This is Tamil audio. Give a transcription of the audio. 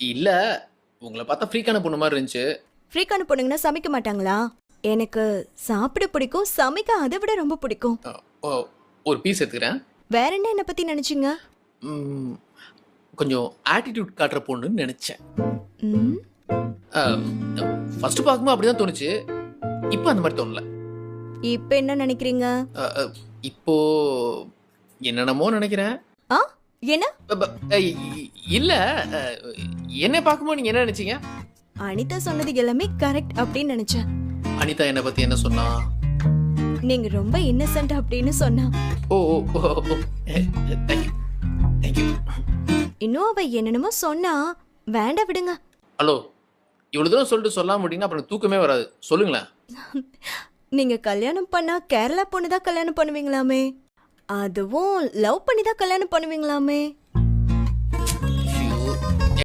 இல்ல, உங்கள பார்த்தா ஃப்ரீக்கான பொண்ணு மாரி இருந்துச்சு. ஃப்ரீக்கான பொண்ணுங்கன்னா சமைக்க மாட்டாங்களா? எனக்கு சாப்பிட பிடிக்கும், சமைக்க அதை விட ரொம்ப பிடிக்கும். அ ஒ ஒரு பீஸ் எடுத்துக்கிறேன். வேற என்ன பத்தி நினைச்சீங்க? ம் கொஞ்சம் ஆட்டிட்யூட் காட்டுற பொண்ணுன்னு நெனச்சேன். ம், அ ஃபர்ஸ்ட் பார்க்கும்போது அப்படிதான் தோணுச்சு. இப்ப அந்த மாரி தோணல. இப்ப என்ன நினைக்கிறீங்க? அ அ இப்போ என்னென்னமோ நெனைக்கிறேன். ஆ, என்ன? ப ப இல்ல, அ என்னைய பார்க்கும்போது நீங்க என்ன நெனச்சீங்க? அனிதா சொன்னது எல்லாமே கரெக்ட் அப்படின்னு நினைச்சேன். அனிதா என்ன பத்தி என்ன சொன்னா? நீங்க ரொம்ப இன்னசென்ட் அப்படின்னு சொன்னா. Oh! Oh! Oh! Oh! Thank you. Thank you. இன்னும் அவ என்னென்னமோ சொன்னா. வேண்டாம் விடுங்க. ஹலோ! இவ்வளவு தூரம் சொல்லிட்டு சொல்லாம விட்டீங்கன்னா அப்புறம் தூக்கமே வராது. சொல்லுங்களேன். நீங்க கல்யாணம் பண்ணா கேரளா பொண்ணு தான் கல்யாணம் பண்ணுவீங்களாமே? அதுவும் லவ் பண்ணி தான் கல்யாணம் பண்ணுவீங்களாமே?